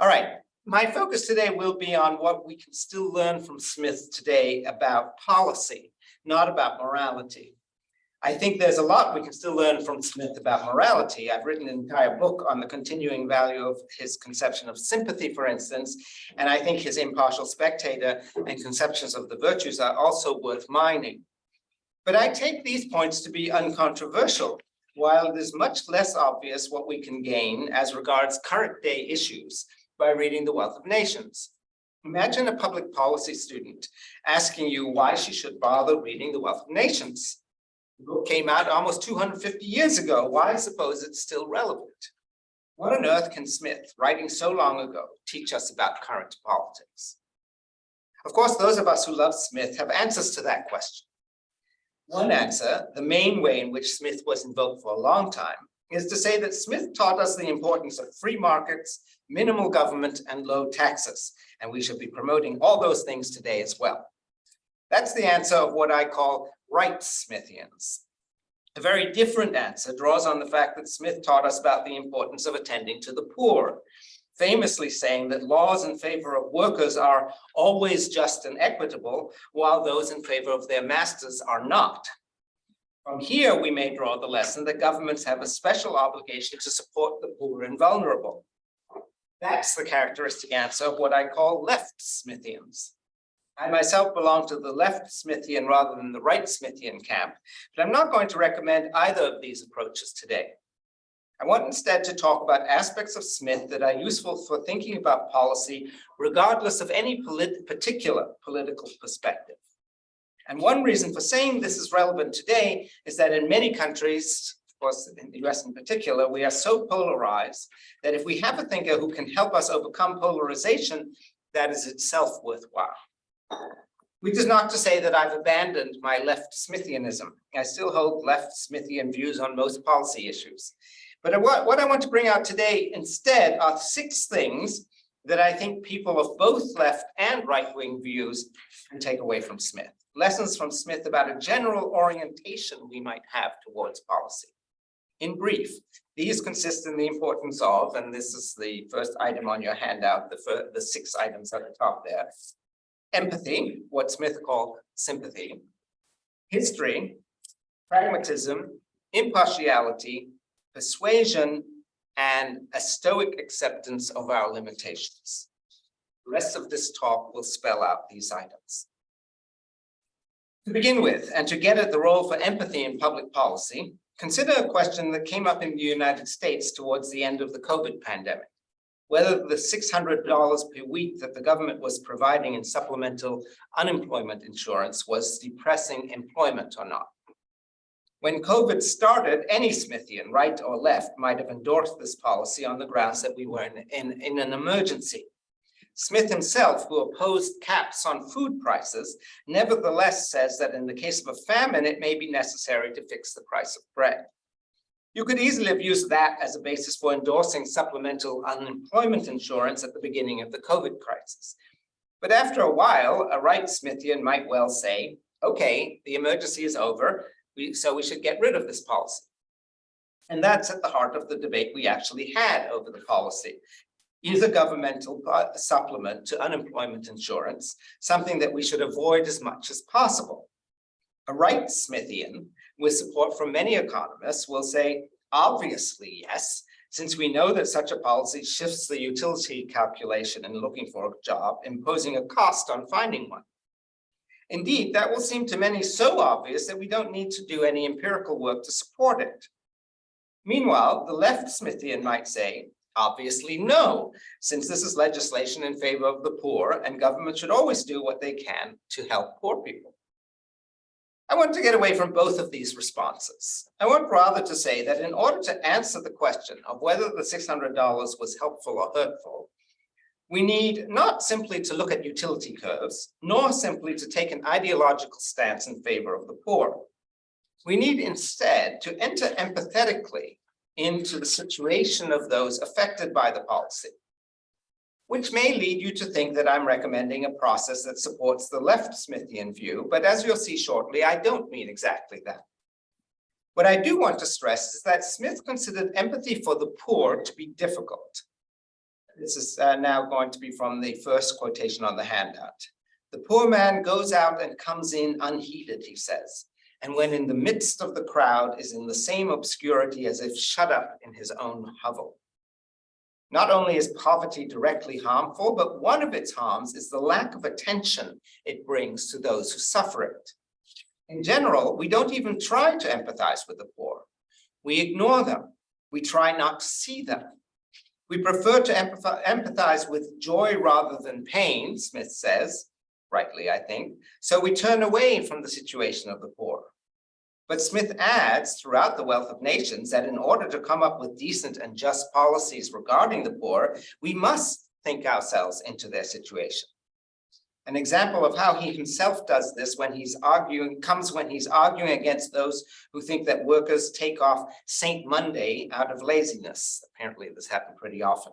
All right, my focus today will be on what we can still learn from Smith today about policy, not about morality. I think there's a lot we can still learn from Smith about morality. I've written an entire book on the continuing value of his conception of sympathy, for instance, and I think his impartial spectator and conceptions of the virtues are also worth mining. But I take these points to be uncontroversial, while it is much less obvious what we can gain as regards current day issues by reading The Wealth of Nations. Imagine a public policy student asking you why she should bother reading The Wealth of Nations. The book came out almost 250 years ago. Why suppose it's still relevant? What on earth can Smith, writing so long ago, teach us about current politics? Of course, those of us who love Smith have answers to that question. One answer, the main way in which Smith was invoked for a long time, is to say that Smith taught us the importance of free markets, minimal government, and low taxes, and we should be promoting all those things today as well. That's the answer of what I call right Smithians. A very different answer draws on the fact that Smith taught us about the importance of attending to the poor, famously saying that laws in favor of workers are always just and equitable, while those in favor of their masters are not. From here, we may draw the lesson that governments have a special obligation to support the poor and vulnerable. That's the characteristic answer of what I call left Smithians. I myself belong to the left Smithian rather than the right Smithian camp, but I'm not going to recommend either of these approaches today. I want instead to talk about aspects of Smith that are useful for thinking about policy, regardless of any particular political perspective. And one reason for saying this is relevant today is that in many countries, of course in the US in particular, we are so polarized that if we have a thinker who can help us overcome polarization, that is itself worthwhile. Which is not to say that I've abandoned my left Smithianism. I still hold left Smithian views on most policy issues. But what I want to bring out today instead are 6 things that I think people of both left and right-wing views can take away from Smith. Lessons from Smith about a general orientation we might have towards policy. In brief, these consist in the importance of, and this is the first item on your handout, the 6 items at the top there. Empathy, what Smith called sympathy. History, pragmatism, impartiality, persuasion, and a stoic acceptance of our limitations. The rest of this talk will spell out these items. To begin with, and to get at the role for empathy in public policy, consider a question that came up in the United States towards the end of the COVID pandemic, whether the $600 per week that the government was providing in supplemental unemployment insurance was depressing employment or not. When COVID started, any Smithian, right or left, might have endorsed this policy on the grounds that we were in an emergency. Smith himself, who opposed caps on food prices, nevertheless says that in the case of a famine, it may be necessary to fix the price of bread. You could easily have used that as a basis for endorsing supplemental unemployment insurance at the beginning of the COVID crisis. But after a while, a right Smithian might well say, okay, the emergency is over, so we should get rid of this policy. And that's at the heart of the debate we actually had over the policy. Is a governmental supplement to unemployment insurance something that we should avoid as much as possible? A right Smithian, with support from many economists, will say, obviously, yes, since we know that such a policy shifts the utility calculation in looking for a job, imposing a cost on finding one. Indeed, that will seem to many so obvious that we don't need to do any empirical work to support it. Meanwhile, the left Smithian might say, obviously no, since this is legislation in favor of the poor and government should always do what they can to help poor people. I want to get away from both of these responses. I want rather to say that in order to answer the question of whether the $600 was helpful or hurtful, we need not simply to look at utility curves, nor simply to take an ideological stance in favor of the poor. We need instead to enter empathetically into the situation of those affected by the policy, which may lead you to think that I'm recommending a process that supports the left Smithian view, but as you'll see shortly, I don't mean exactly that. What I do want to stress is that Smith considered empathy for the poor to be difficult. This is now going to be from the first quotation on the handout. The poor man goes out and comes in unheeded, he says, and when in the midst of the crowd is in the same obscurity as if shut up in his own hovel. Not only is poverty directly harmful, but one of its harms is the lack of attention it brings to those who suffer it. In general, we don't even try to empathize with the poor. We ignore them. We try not to see them. We prefer to empathize with joy rather than pain, Smith says, rightly, I think, so we turn away from the situation of the poor. But Smith adds throughout The Wealth of Nations that in order to come up with decent and just policies regarding the poor, we must think ourselves into their situation. An example of how he himself does this when he's arguing against those who think that workers take off Saint Monday out of laziness. Apparently this happened pretty often.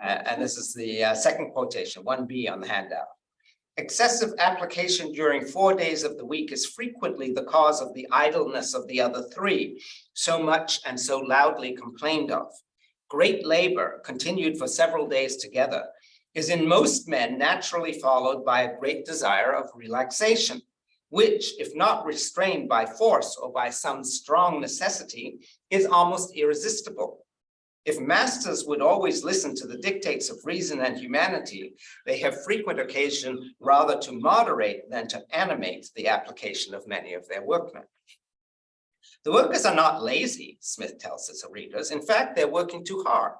And this is the second quotation, 1B on the handout. Excessive application during 4 days of the week is frequently the cause of the idleness of the other 3, so much and so loudly complained of. Great labor, continued for several days together, is in most men naturally followed by a great desire of relaxation, which, if not restrained by force or by some strong necessity, is almost irresistible. If masters would always listen to the dictates of reason and humanity, they have frequent occasion rather to moderate than to animate the application of many of their workmen. The workers are not lazy, Smith tells his readers. In fact, they're working too hard.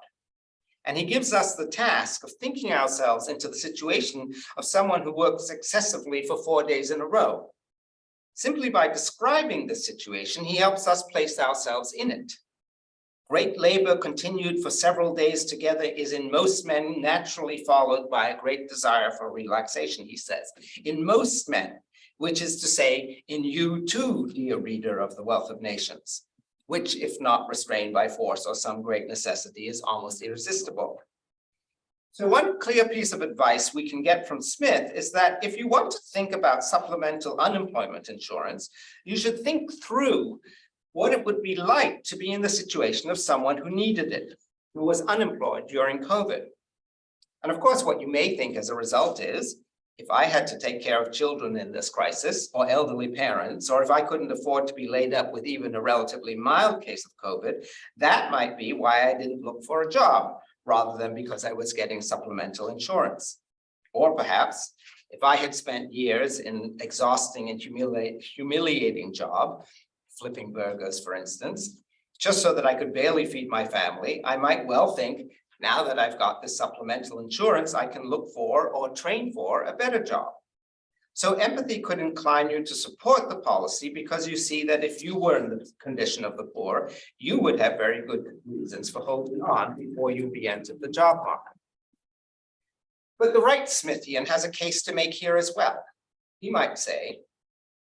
And he gives us the task of thinking ourselves into the situation of someone who works excessively for 4 days in a row. Simply by describing this situation, he helps us place ourselves in it. Great labor continued for several days together is in most men naturally followed by a great desire for relaxation, he says. In most men, which is to say, in you too, dear reader of The Wealth of Nations, which, if not restrained by force or some great necessity, is almost irresistible. So one clear piece of advice we can get from Smith is that if you want to think about supplemental unemployment insurance, you should think through what it would be like to be in the situation of someone who needed it, who was unemployed during COVID. And of course, what you may think as a result is, if I had to take care of children in this crisis, or elderly parents, or if I couldn't afford to be laid up with even a relatively mild case of COVID, that might be why I didn't look for a job, rather than because I was getting supplemental insurance. Or perhaps, if I had spent years in exhausting and humiliating job, flipping burgers, for instance, just so that I could barely feed my family, I might well think, now that I've got this supplemental insurance, I can look for or train for a better job. So empathy could incline you to support the policy because you see that if you were in the condition of the poor, you would have very good reasons for holding on before you re-entered the job market. But the right Smithian has a case to make here as well. He might say,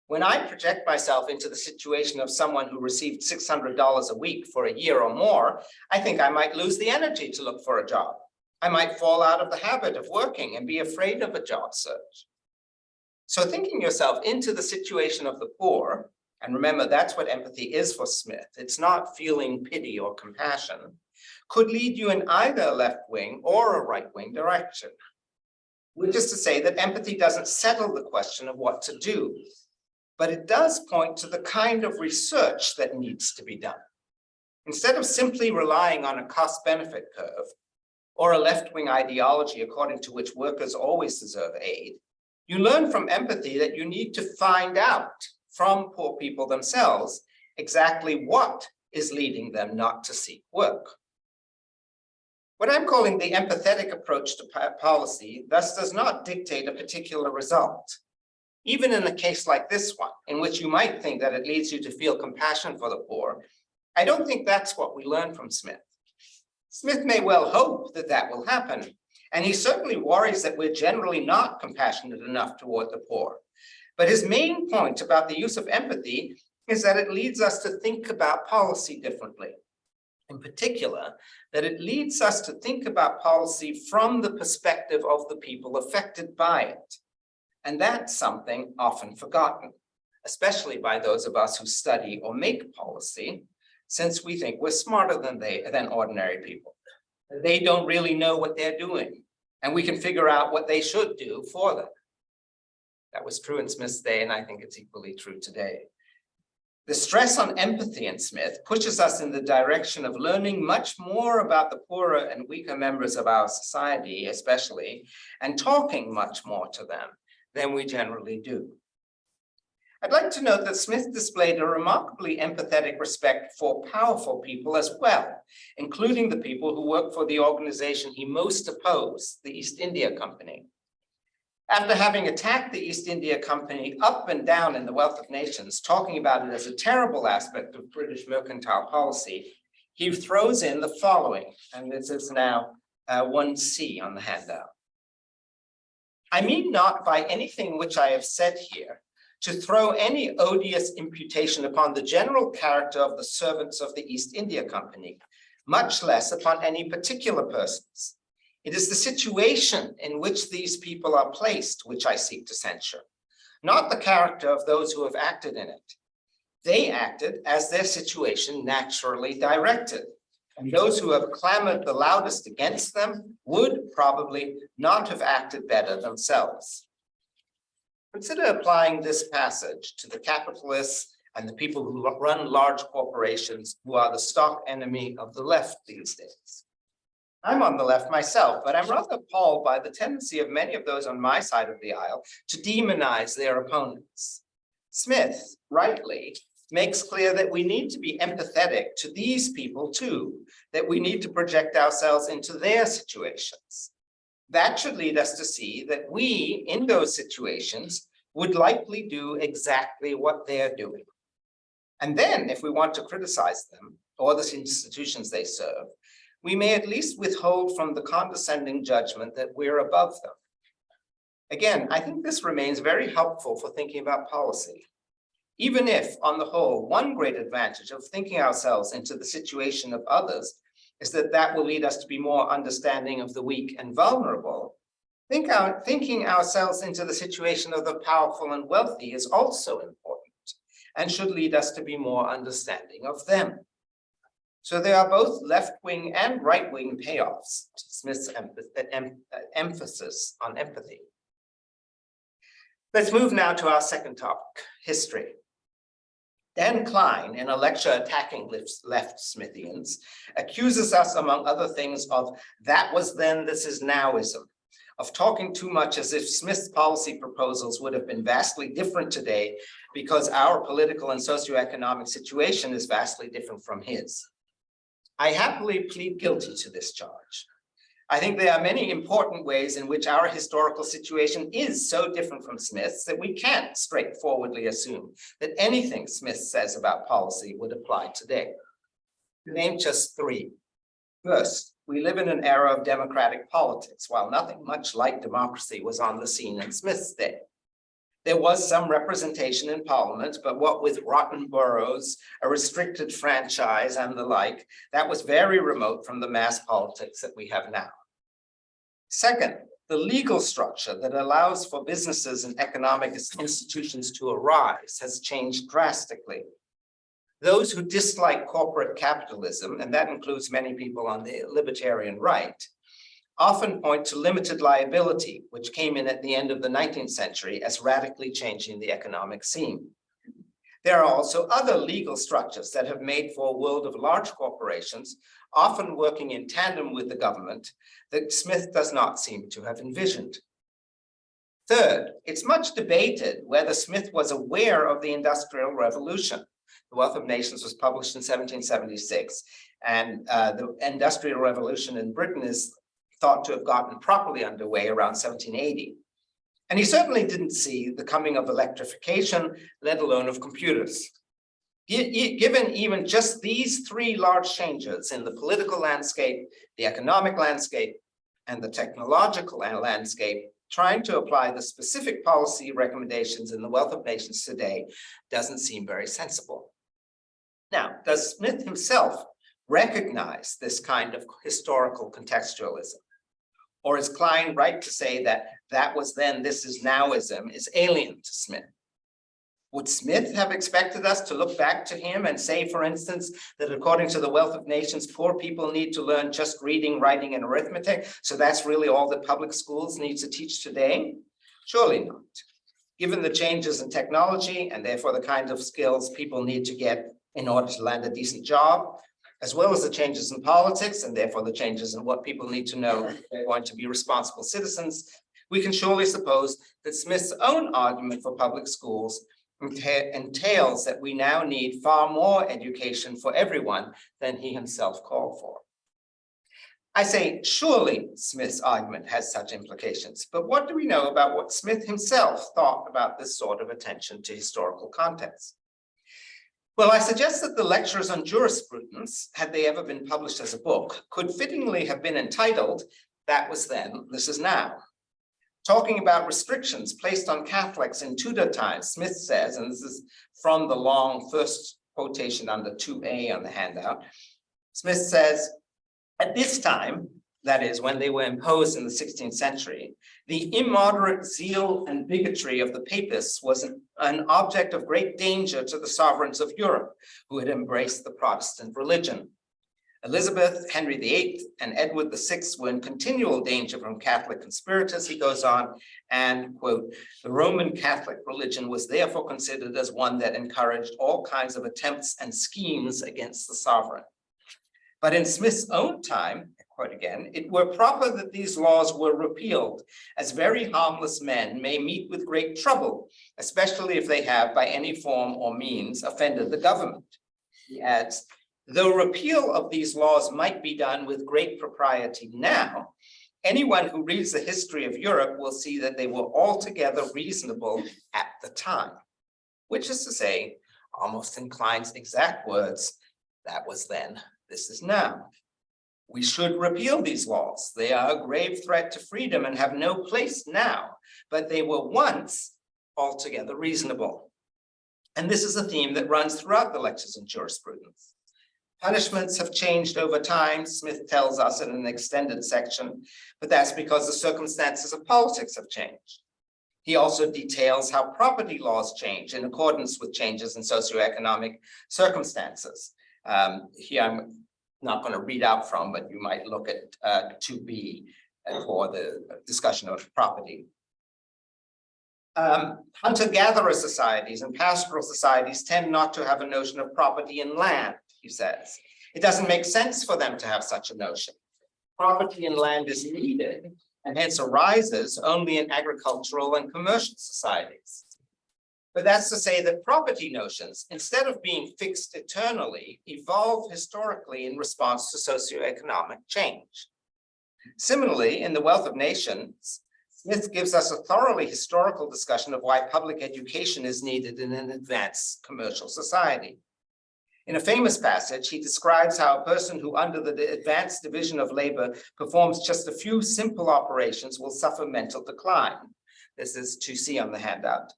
when I project myself into the situation of someone who received $600 a week for a year or more, I think I might lose the energy to look for a job. I might fall out of the habit of working and be afraid of a job search. So thinking yourself into the situation of the poor, and remember that's what empathy is for Smith, it's not feeling pity or compassion, could lead you in either a left-wing or a right-wing direction. Which is to say that empathy doesn't settle the question of what to do, but it does point to the kind of research that needs to be done. Instead of simply relying on a cost-benefit curve or a left-wing ideology according to which workers always deserve aid, you learn from empathy that you need to find out from poor people themselves exactly what is leading them not to seek work. What I'm calling the empathetic approach to policy thus does not dictate a particular result. Even in a case like this one, in which you might think that it leads you to feel compassion for the poor, I don't think that's what we learn from Smith. Smith may well hope that that will happen, and he certainly worries that we're generally not compassionate enough toward the poor. But his main point about the use of empathy is that it leads us to think about policy differently. In particular, that it leads us to think about policy from the perspective of the people affected by it. And that's something often forgotten, especially by those of us who study or make policy, since we think we're smarter than ordinary people. They don't really know what they're doing, and we can figure out what they should do for them. That was true in Smith's day, and I think it's equally true today. The stress on empathy in Smith pushes us in the direction of learning much more about the poorer and weaker members of our society, especially, and talking much more to them than we generally do. I'd like to note that Smith displayed a remarkably empathetic respect for powerful people as well, including the people who worked for the organization he most opposed, the East India Company. After having attacked the East India Company up and down in The Wealth of Nations, talking about it as a terrible aspect of British mercantile policy, he throws in the following, and this is now 1C on the handout. I mean not by anything which I have said here to throw any odious imputation upon the general character of the servants of the East India Company, much less upon any particular persons. It is the situation in which these people are placed which I seek to censure, not the character of those who have acted in it. They acted as their situation naturally directed, and those who have clamored the loudest against them would probably not have acted better themselves. Consider applying this passage to the capitalists and the people who run large corporations, who are the stock enemy of the left these days. I'm on the left myself, but I'm rather appalled by the tendency of many of those on my side of the aisle to demonize their opponents. Smith, rightly, makes clear that we need to be empathetic to these people too, that we need to project ourselves into their situations. That should lead us to see that we, in those situations, would likely do exactly what they're doing. And then, if we want to criticize them or the institutions they serve, we may at least withhold from the condescending judgment that we're above them. Again, I think this remains very helpful for thinking about policy. Even if, on the whole, one great advantage of thinking ourselves into the situation of others is that that will lead us to be more understanding of the weak and vulnerable, thinking ourselves into the situation of the powerful and wealthy is also important and should lead us to be more understanding of them. So there are both left-wing and right-wing payoffs to Smith's emphasis on empathy. Let's move now to our second topic, history. Dan Klein, in a lecture attacking left Smithians, accuses us, among other things, of "that was then, this is nowism," of talking too much as if Smith's policy proposals would have been vastly different today because our political and socioeconomic situation is vastly different from his. I happily plead guilty to this charge. I think there are many important ways in which our historical situation is so different from Smith's that we can't straightforwardly assume that anything Smith says about policy would apply today. To name just three. First, we live in an era of democratic politics, while nothing much like democracy was on the scene in Smith's day. There was some representation in Parliament, but what with rotten boroughs, a restricted franchise, and the like, that was very remote from the mass politics that we have now. Second, the legal structure that allows for businesses and economic institutions to arise has changed drastically. Those who dislike corporate capitalism, and that includes many people on the libertarian right, often point to limited liability, which came in at the end of the 19th century as radically changing the economic scene. There are also other legal structures that have made for a world of large corporations, often working in tandem with the government, that Smith does not seem to have envisioned. Third, it's much debated whether Smith was aware of the Industrial Revolution. The Wealth of Nations was published in 1776, and the Industrial Revolution in Britain is thought to have gotten properly underway around 1780. And he certainly didn't see the coming of electrification, let alone of computers. Given even just these three large changes in the political landscape, the economic landscape, and the technological landscape, trying to apply the specific policy recommendations in the Wealth of Nations today doesn't seem very sensible. Now, does Smith himself recognize this kind of historical contextualism? Or is Klein right to say that that was then, this is nowism, is alien to Smith? Would Smith have expected us to look back to him and say, for instance, that according to the Wealth of Nations, poor people need to learn just reading, writing, and arithmetic, so that's really all that public schools need to teach today? Surely not. Given the changes in technology and therefore the kinds of skills people need to get in order to land a decent job, as well as the changes in politics and therefore the changes in what people need to know if they're going to be responsible citizens, we can surely suppose that Smith's own argument for public schools entails that we now need far more education for everyone than he himself called for. I say, surely Smith's argument has such implications, but what do we know about what Smith himself thought about this sort of attention to historical context? Well, I suggest that the lectures on jurisprudence, had they ever been published as a book, could fittingly have been entitled, "That Was Then, This Is Now." Talking about restrictions placed on Catholics in Tudor times, Smith says, and this is from the long first quotation under 2A on the handout, Smith says, at this time, that is, when they were imposed in the 16th century, the immoderate zeal and bigotry of the papists was an object of great danger to the sovereigns of Europe, who had embraced the Protestant religion. Elizabeth, Henry VIII, and Edward VI were in continual danger from Catholic conspirators, he goes on, and, quote, the Roman Catholic religion was therefore considered as one that encouraged all kinds of attempts and schemes against the sovereign. But in Smith's own time, I quote again, it were proper that these laws were repealed, as very harmless men may meet with great trouble, especially if they have by any form or means offended the government. He adds, though repeal of these laws might be done with great propriety now, anyone who reads the history of Europe will see that they were altogether reasonable at the time, which is to say, almost in Klein's exact words, that was then, this is now. We should repeal these laws. They are a grave threat to freedom and have no place now, but they were once altogether reasonable. And this is a theme that runs throughout the lectures on jurisprudence. Punishments have changed over time, Smith tells us in an extended section, but that's because the circumstances of politics have changed. He also details how property laws change in accordance with changes in socioeconomic circumstances. Here I'm not going to read out from, but you might look at 2B for the discussion of property. Hunter-gatherer societies and pastoral societies tend not to have a notion of property in land, he says. It doesn't make sense for them to have such a notion. Property in land is needed and hence arises only in agricultural and commercial societies. But that's to say that property notions, instead of being fixed eternally, evolve historically in response to socioeconomic change. Similarly, in The Wealth of Nations, Smith gives us a thoroughly historical discussion of why public education is needed in an advanced commercial society. In a famous passage, he describes how a person who under the advanced division of labor performs just a few simple operations will suffer mental decline. This is 2C on the handout.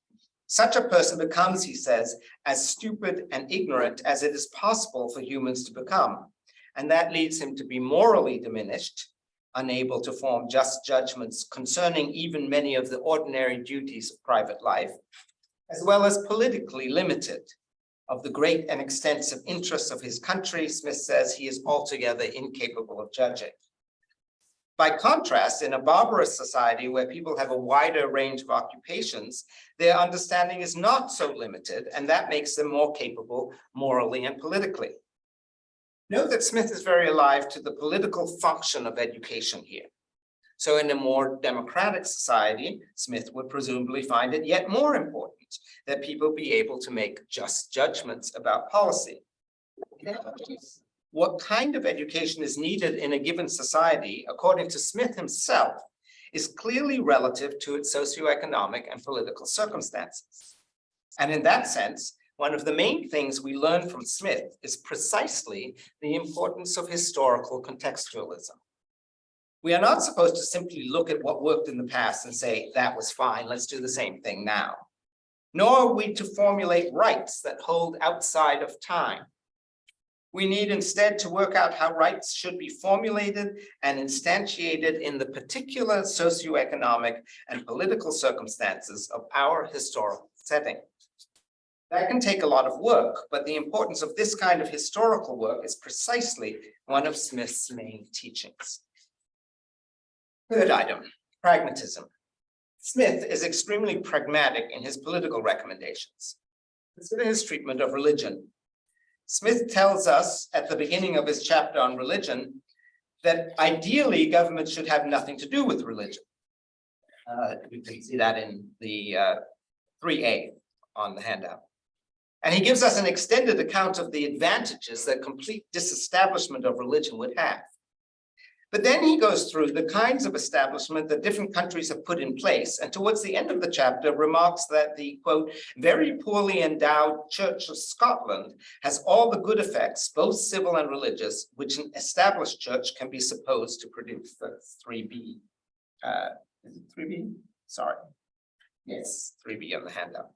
Such a person becomes, he says, as stupid and ignorant as it is possible for humans to become. And that leads him to be morally diminished, unable to form just judgments concerning even many of the ordinary duties of private life, as well as politically limited. Of the great and extensive interests of his country, Smith says he is altogether incapable of judging. By contrast, in a barbarous society where people have a wider range of occupations, their understanding is not so limited, and that makes them more capable morally and politically. Note that Smith is very alive to the political function of education here. So in a more democratic society, Smith would presumably find it yet more important that people be able to make just judgments about policy. What kind of education is needed in a given society, according to Smith himself, is clearly relative to its socioeconomic and political circumstances. And in that sense, one of the main things we learn from Smith is precisely the importance of historical contextualism. We are not supposed to simply look at what worked in the past and say, that was fine, let's do the same thing now. Nor are we to formulate rights that hold outside of time. We need instead to work out how rights should be formulated and instantiated in the particular socioeconomic and political circumstances of our historical setting. That can take a lot of work, but the importance of this kind of historical work is precisely one of Smith's main teachings. Third item, pragmatism. Smith is extremely pragmatic in his political recommendations. Consider his treatment of religion. Smith tells us at the beginning of his chapter on religion that ideally government should have nothing to do with religion. You can see that in the 3A on the handout. And he gives us an extended account of the advantages that complete disestablishment of religion would have. But then he goes through the kinds of establishment that different countries have put in place, and towards the end of the chapter remarks that the, quote, very poorly endowed Church of Scotland has all the good effects, both civil and religious, which an established church can be supposed to produce. That's 3B. Is it 3B? Sorry. Yes, 3B on the handout.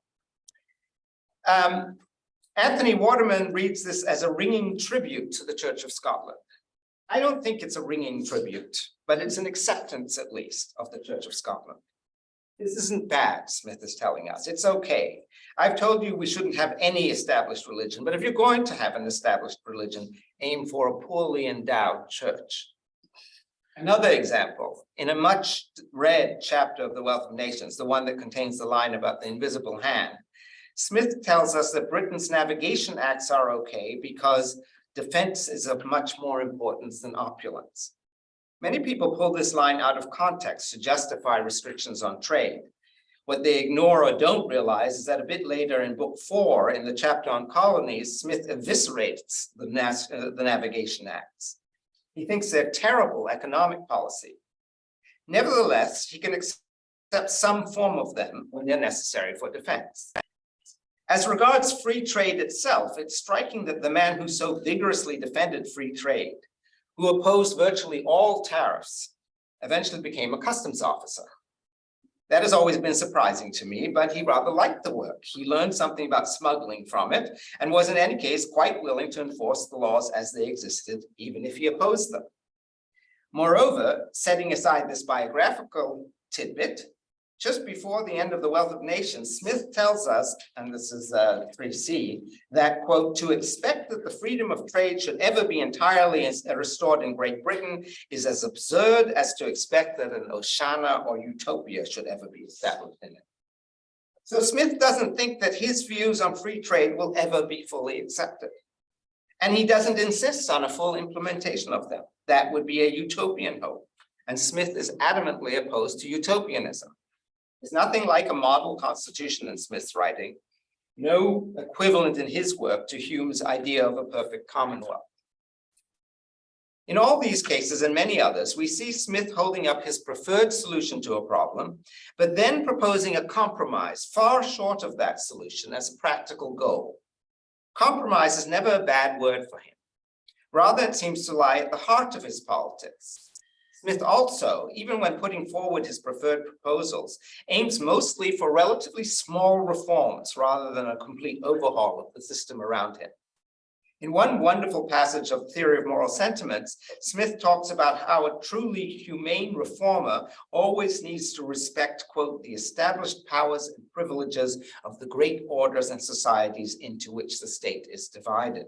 Anthony Waterman reads this as a ringing tribute to the Church of Scotland. I don't think it's a ringing tribute, but it's an acceptance, at least, of the Church of Scotland. This isn't bad, Smith is telling us. It's okay. I've told you we shouldn't have any established religion, but if you're going to have an established religion, aim for a poorly endowed church. Another example, in a much read chapter of The Wealth of Nations, the one that contains the line about the invisible hand, Smith tells us that Britain's navigation acts are okay because defense is of much more importance than opulence. Many people pull this line out of context to justify restrictions on trade. What they ignore or don't realize is that a bit later in book 4, in the chapter on colonies, Smith eviscerates the navigation acts. He thinks they're terrible economic policy. Nevertheless, he can accept some form of them when they're necessary for defense. As regards free trade itself, it's striking that the man who so vigorously defended free trade, who opposed virtually all tariffs, eventually became a customs officer. That has always been surprising to me, but he rather liked the work. He learned something about smuggling from it and was in any case quite willing to enforce the laws as they existed, even if he opposed them. Moreover, setting aside this biographical tidbit, just before the end of The Wealth of Nations, Smith tells us, and this is 3C, that, quote, to expect that the freedom of trade should ever be entirely restored in Great Britain is as absurd as to expect that an Oceania or utopia should ever be established in it. So Smith doesn't think that his views on free trade will ever be fully accepted. And he doesn't insist on a full implementation of them. That would be a utopian hope. And Smith is adamantly opposed to utopianism. There's nothing like a model constitution in Smith's writing, no equivalent in his work to Hume's idea of a perfect commonwealth. In all these cases and many others, we see Smith holding up his preferred solution to a problem, but then proposing a compromise far short of that solution as a practical goal. Compromise is never a bad word for him. Rather, it seems to lie at the heart of his politics. Smith also, even when putting forward his preferred proposals, aims mostly for relatively small reforms rather than a complete overhaul of the system around him. In one wonderful passage of Theory of Moral Sentiments, Smith talks about how a truly humane reformer always needs to respect, quote, the established powers and privileges of the great orders and societies into which the state is divided.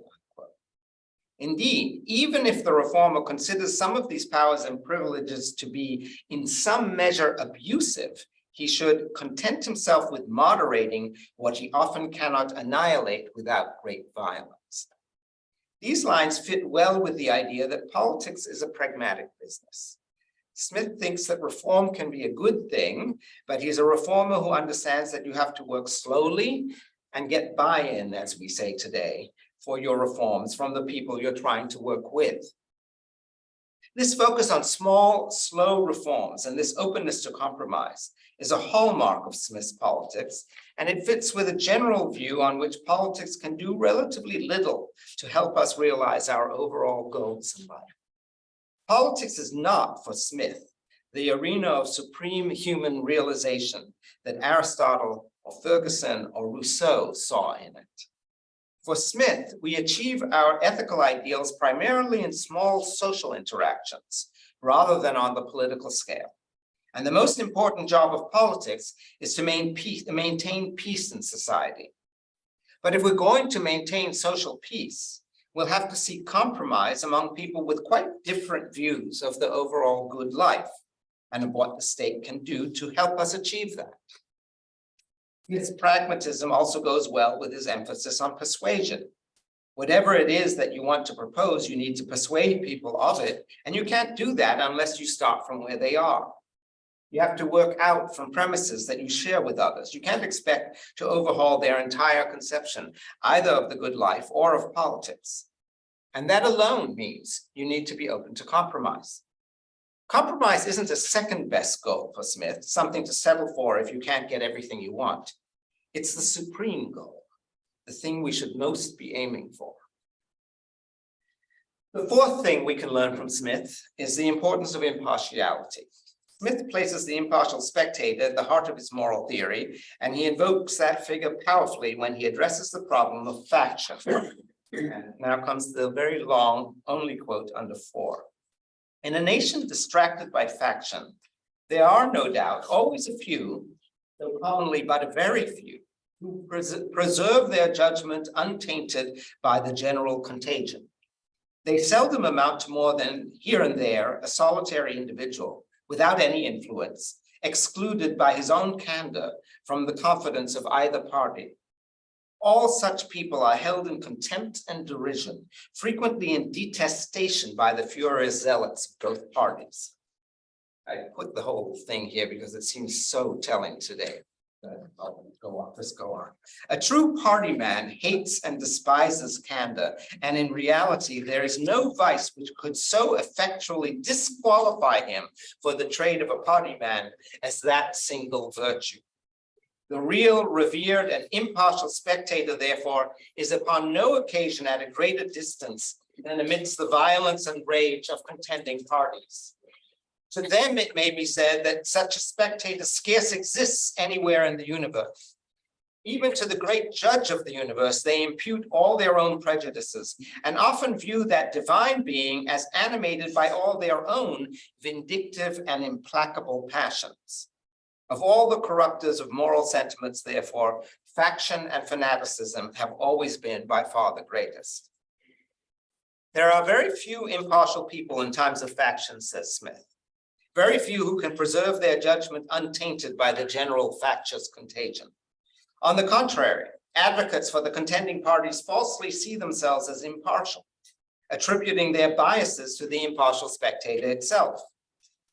Indeed, even if the reformer considers some of these powers and privileges to be in some measure abusive, he should content himself with moderating what he often cannot annihilate without great violence. These lines fit well with the idea that politics is a pragmatic business. Smith thinks that reform can be a good thing, but he's a reformer who understands that you have to work slowly and get buy-in, as we say today, for your reforms from the people you're trying to work with. This focus on small, slow reforms and this openness to compromise is a hallmark of Smith's politics, and it fits with a general view on which politics can do relatively little to help us realize our overall goals in life. Politics is not, for Smith, the arena of supreme human realization that Aristotle or Ferguson or Rousseau saw in it. For Smith, we achieve our ethical ideals primarily in small social interactions, rather than on the political scale. And the most important job of politics is to maintain peace in society. But if we're going to maintain social peace, we'll have to seek compromise among people with quite different views of the overall good life and of what the state can do to help us achieve that. His pragmatism also goes well with his emphasis on persuasion. Whatever it is that you want to propose, you need to persuade people of it, and you can't do that unless you start from where they are. You have to work out from premises that you share with others. You can't expect to overhaul their entire conception, either of the good life or of politics. And that alone means you need to be open to compromise. Compromise isn't a second best goal for Smith, something to settle for if you can't get everything you want. It's the supreme goal, the thing we should most be aiming for. The fourth thing we can learn from Smith is the importance of impartiality. Smith places the impartial spectator at the heart of his moral theory, and he invokes that figure powerfully when he addresses the problem of faction. And now comes the very long, only quote under 4. In a nation distracted by faction, there are no doubt always a few, though commonly but a very few, who preserve their judgment untainted by the general contagion. They seldom amount to more than here and there a solitary individual without any influence, excluded by his own candor from the confidence of either party. All such people are held in contempt and derision, frequently in detestation by the furious zealots of both parties. I put the whole thing here because it seems so telling today. Let's go on. A true party man hates and despises candor, and in reality, there is no vice which could so effectually disqualify him for the trade of a party man as that single virtue. The real, revered, and impartial spectator, therefore, is upon no occasion at a greater distance than amidst the violence and rage of contending parties. To them, it may be said that such a spectator scarce exists anywhere in the universe. Even to the great judge of the universe, they impute all their own prejudices and often view that divine being as animated by all their own vindictive and implacable passions. Of all the corruptors of moral sentiments, therefore, faction and fanaticism have always been by far the greatest. There are very few impartial people in times of faction, says Smith. Very few who can preserve their judgment untainted by the general factious contagion. On the contrary, advocates for the contending parties falsely see themselves as impartial, attributing their biases to the impartial spectator itself.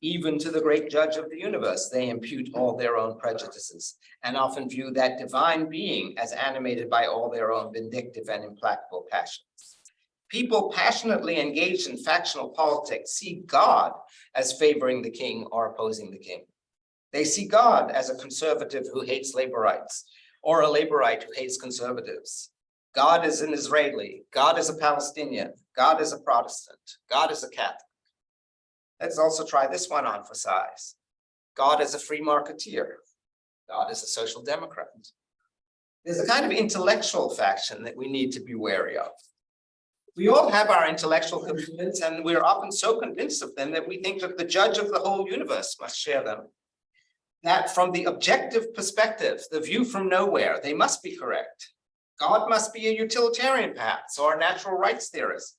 Even to the great judge of the universe, they impute all their own prejudices and often view that divine being as animated by all their own vindictive and implacable passions. People passionately engaged in factional politics see God as favoring the king or opposing the king. They see God as a conservative who hates labor rights, or a laborite who hates conservatives. God is an Israeli, God is a Palestinian, God is a Protestant, God is a Catholic. Let's also try this one on for size. God is a free marketeer, God is a social democrat. There's a kind of intellectual faction that we need to be wary of. We all have our intellectual commitments, and we're often so convinced of them that we think that the judge of the whole universe must share them. That from the objective perspective, the view from nowhere, they must be correct. God must be a utilitarian perhaps, or a natural rights theorist.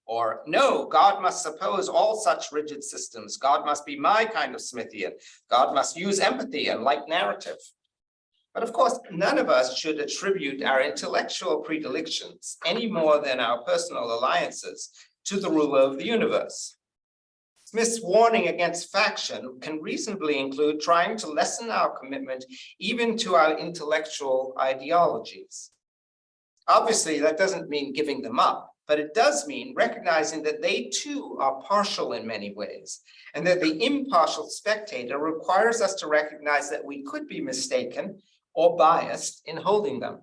Or no, God must suppose all such rigid systems. God must be my kind of Smithian. God must use empathy and light narrative. But of course, none of us should attribute our intellectual predilections any more than our personal alliances to the ruler of the universe. Smith's warning against faction can reasonably include trying to lessen our commitment even to our intellectual ideologies. Obviously, that doesn't mean giving them up, but it does mean recognizing that they too are partial in many ways, and that the impartial spectator requires us to recognize that we could be mistaken or biased in holding them.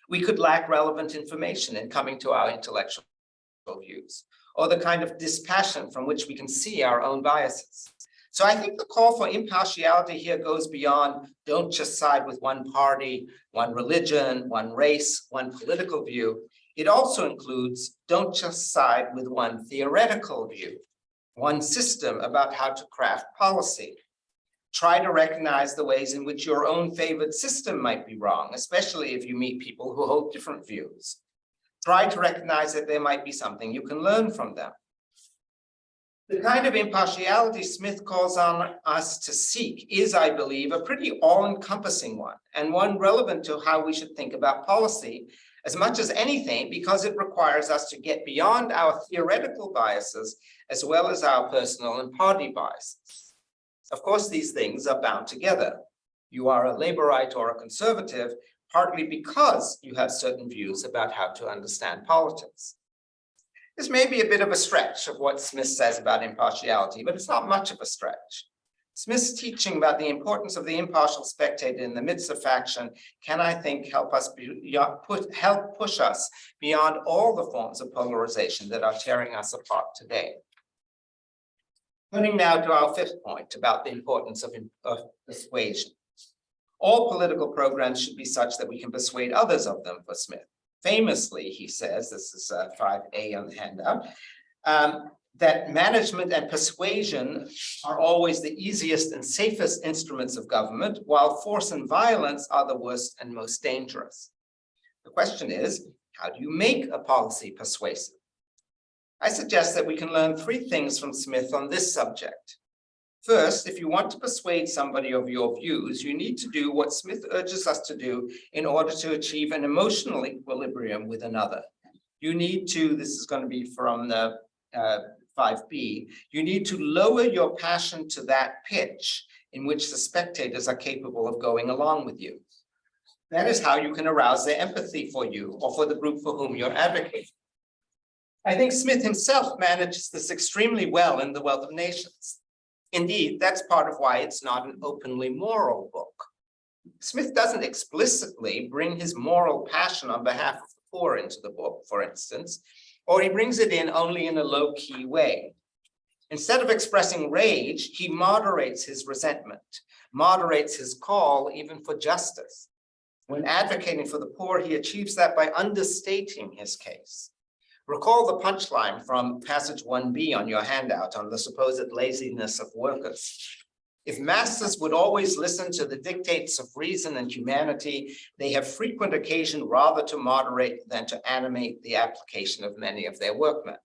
We could lack relevant information in coming to our intellectual views, or the kind of dispassion from which we can see our own biases. So I think the call for impartiality here goes beyond don't just side with one party, one religion, one race, one political view. It also includes don't just side with one theoretical view, one system about how to craft policy. Try to recognize the ways in which your own favored system might be wrong, especially if you meet people who hold different views. Try to recognize that there might be something you can learn from them. The kind of impartiality Smith calls on us to seek is, I believe, a pretty all-encompassing one, and one relevant to how we should think about policy as much as anything, because it requires us to get beyond our theoretical biases as well as our personal and party biases. Of course, these things are bound together. You are a Laborite or a conservative, partly because you have certain views about how to understand politics. This may be a bit of a stretch of what Smith says about impartiality, but it's not much of a stretch. Smith's teaching about the importance of the impartial spectator in the midst of faction can, I think, help push us beyond all the forms of polarization that are tearing us apart today. Turning now to our fifth point about the importance of persuasion. All political programs should be such that we can persuade others of them, for Smith. Famously, he says, this is 5A on the handout, that management and persuasion are always the easiest and safest instruments of government, while force and violence are the worst and most dangerous. The question is, how do you make a policy persuasive? I suggest that we can learn three things from Smith on this subject. First, if you want to persuade somebody of your views, you need to do what Smith urges us to do in order to achieve an emotional equilibrium with another. You need to, this is going to be from the 5B, you need to lower your passion to that pitch in which the spectators are capable of going along with you. That is how you can arouse their empathy for you or for the group for whom you're advocating. I think Smith himself manages this extremely well in The Wealth of Nations. Indeed, that's part of why it's not an openly moral book. Smith doesn't explicitly bring his moral passion on behalf of the poor into the book, for instance, or he brings it in only in a low-key way. Instead of expressing rage, he moderates his resentment, moderates his call even for justice. When advocating for the poor, he achieves that by understating his case. Recall the punchline from passage 1B on your handout on the supposed laziness of workers. If masters would always listen to the dictates of reason and humanity, they have frequent occasion rather to moderate than to animate the application of many of their workmen.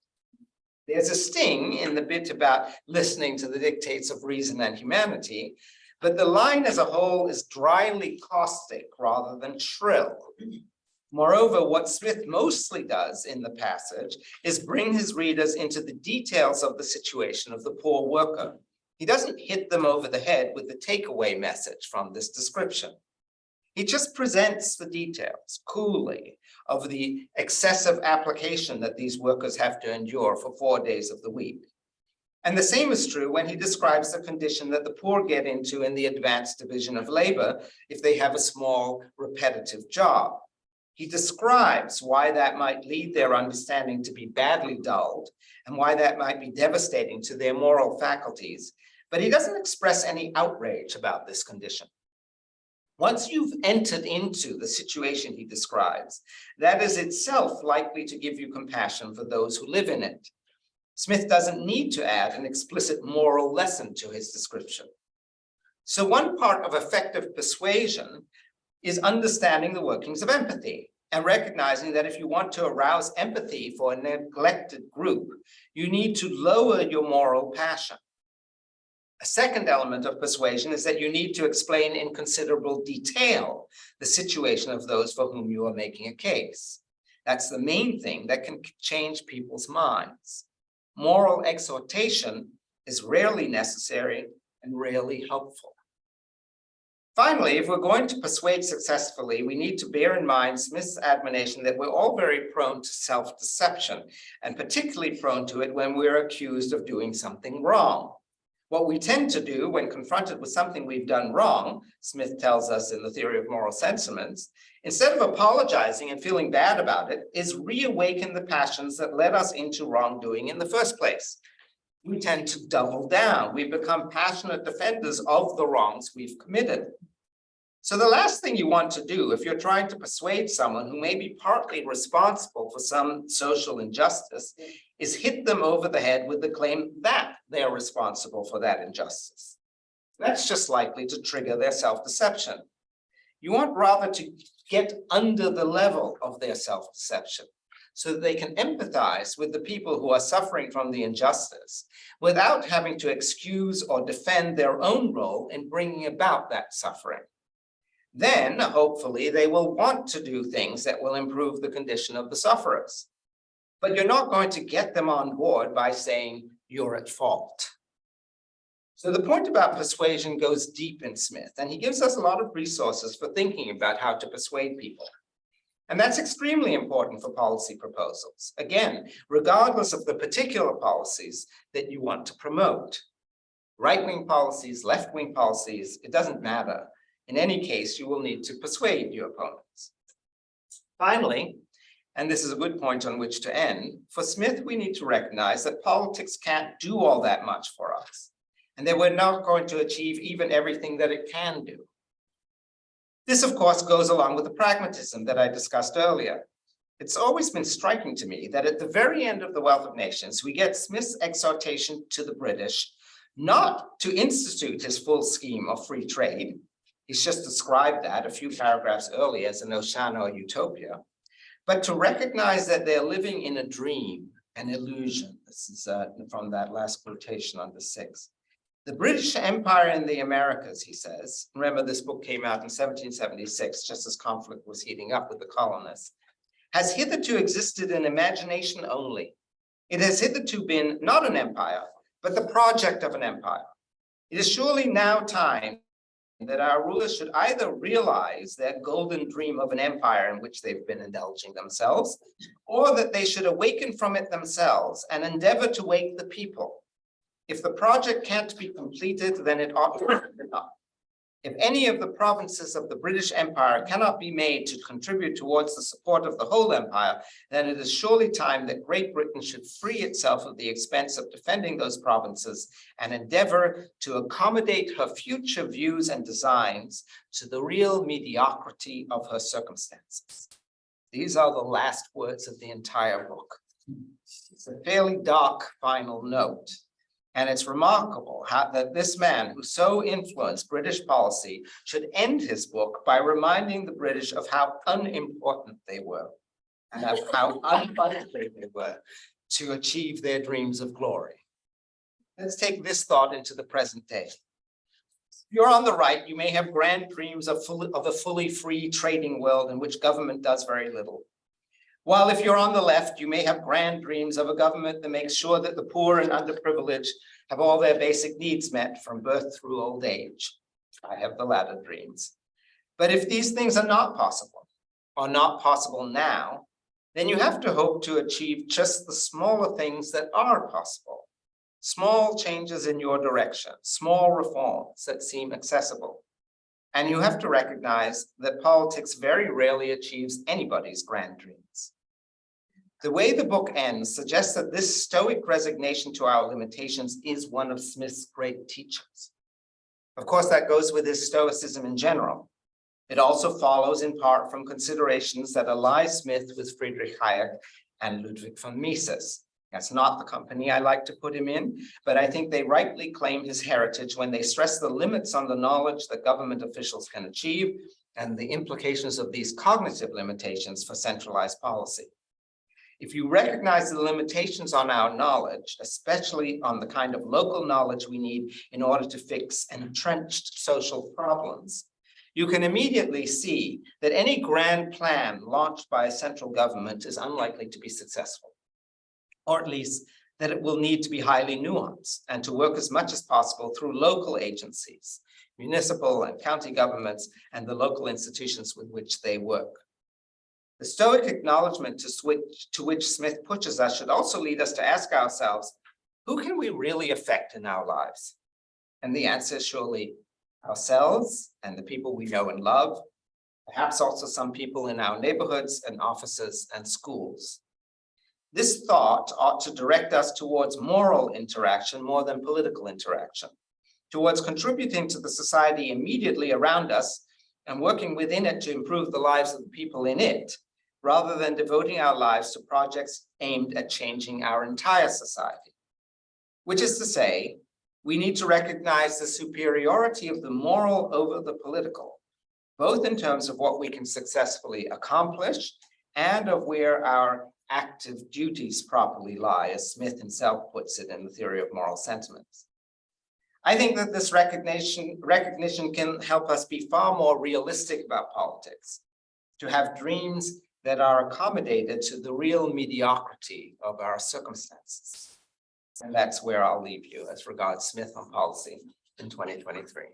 There's a sting in the bit about listening to the dictates of reason and humanity, but the line as a whole is dryly caustic rather than shrill. Moreover, what Smith mostly does in the passage is bring his readers into the details of the situation of the poor worker. He doesn't hit them over the head with the takeaway message from this description. He just presents the details coolly of the excessive application that these workers have to endure for 4 days of the week. And the same is true when he describes the condition that the poor get into in the advanced division of labor if they have a small, repetitive job. He describes why that might lead their understanding to be badly dulled and why that might be devastating to their moral faculties, but he doesn't express any outrage about this condition. Once you've entered into the situation he describes, that is itself likely to give you compassion for those who live in it. Smith doesn't need to add an explicit moral lesson to his description. So one part of effective persuasion is understanding the workings of empathy and recognizing that if you want to arouse empathy for a neglected group, you need to lower your moral passion. A second element of persuasion is that you need to explain in considerable detail the situation of those for whom you are making a case. That's the main thing that can change people's minds. Moral exhortation is rarely necessary and rarely helpful. Finally, if we're going to persuade successfully, we need to bear in mind Smith's admonition that we're all very prone to self-deception, and particularly prone to it when we're accused of doing something wrong. What we tend to do when confronted with something we've done wrong, Smith tells us in the Theory of Moral Sentiments, instead of apologizing and feeling bad about it, is reawaken the passions that led us into wrongdoing in the first place. We tend to double down. We become passionate defenders of the wrongs we've committed. So the last thing you want to do if you're trying to persuade someone who may be partly responsible for some social injustice is hit them over the head with the claim that they're responsible for that injustice. That's just likely to trigger their self-deception. You want rather to get under the level of their self-deception so that they can empathize with the people who are suffering from the injustice without having to excuse or defend their own role in bringing about that suffering. Then, hopefully, they will want to do things that will improve the condition of the sufferers. But you're not going to get them on board by saying you're at fault. So the point about persuasion goes deep in Smith, and he gives us a lot of resources for thinking about how to persuade people. And that's extremely important for policy proposals. Again, regardless of the particular policies that you want to promote. Right-wing policies, left-wing policies, it doesn't matter. In any case, you will need to persuade your opponents. Finally, and this is a good point on which to end, for Smith, we need to recognize that politics can't do all that much for us, and that we're not going to achieve even everything that it can do. This, of course, goes along with the pragmatism that I discussed earlier. It's always been striking to me that at the very end of The Wealth of Nations, we get Smith's exhortation to the British not to institute his full scheme of free trade. He's just described that a few paragraphs earlier as an Oceano utopia, but to recognize that they're living in a dream, an illusion. This is from that last quotation on the 6th. The British Empire in the Americas, he says, remember this book came out in 1776, just as conflict was heating up with the colonists, has hitherto existed in imagination only. It has hitherto been not an empire, but the project of an empire. It is surely now time that our rulers should either realize their golden dream of an empire in which they've been indulging themselves, or that they should awaken from it themselves and endeavor to wake the people. If the project can't be completed, then it ought to be not. If any of the provinces of the British Empire cannot be made to contribute towards the support of the whole empire, then it is surely time that Great Britain should free itself of the expense of defending those provinces and endeavor to accommodate her future views and designs to the real mediocrity of her circumstances. These are the last words of the entire book. It's a fairly dark final note. And it's remarkable that this man who so influenced British policy should end his book by reminding the British of how unimportant they were and of how unlikely they were to achieve their dreams of glory. Let's take this thought into the present day. If you're on the right, you may have grand dreams of a fully free trading world in which government does very little. While if you're on the left, you may have grand dreams of a government that makes sure that the poor and underprivileged have all their basic needs met from birth through old age. I have the latter dreams. But if these things are not possible, or not possible now, then you have to hope to achieve just the smaller things that are possible. Small changes in your direction, small reforms that seem accessible. And you have to recognize that politics very rarely achieves anybody's grand dreams. The way the book ends suggests that this stoic resignation to our limitations is one of Smith's great teachings. Of course, that goes with his stoicism in general. It also follows in part from considerations that ally Smith with Friedrich Hayek and Ludwig von Mises. That's not the company I like to put him in, but I think they rightly claim his heritage when they stress the limits on the knowledge that government officials can achieve and the implications of these cognitive limitations for centralized policy. If you recognize the limitations on our knowledge, especially on the kind of local knowledge we need in order to fix entrenched social problems, you can immediately see that any grand plan launched by a central government is unlikely to be successful, or at least that it will need to be highly nuanced and to work as much as possible through local agencies, municipal and county governments, and the local institutions with which they work. The Stoic acknowledgement to which Smith pushes us should also lead us to ask ourselves, who can we really affect in our lives? And the answer is surely ourselves and the people we know and love, perhaps also some people in our neighborhoods and offices and schools. This thought ought to direct us towards moral interaction more than political interaction, towards contributing to the society immediately around us and working within it to improve the lives of the people in it, rather than devoting our lives to projects aimed at changing our entire society. Which is to say, We need to recognize the superiority of the moral over the political, both in terms of what we can successfully accomplish and of where our active duties properly lie, as Smith himself puts it in the theory of moral sentiments. I think that this recognition can help us be far more realistic about politics, to have dreams that are accommodated to the real mediocrity of our circumstances. And that's where I'll leave you as regards Smith on policy in 2023.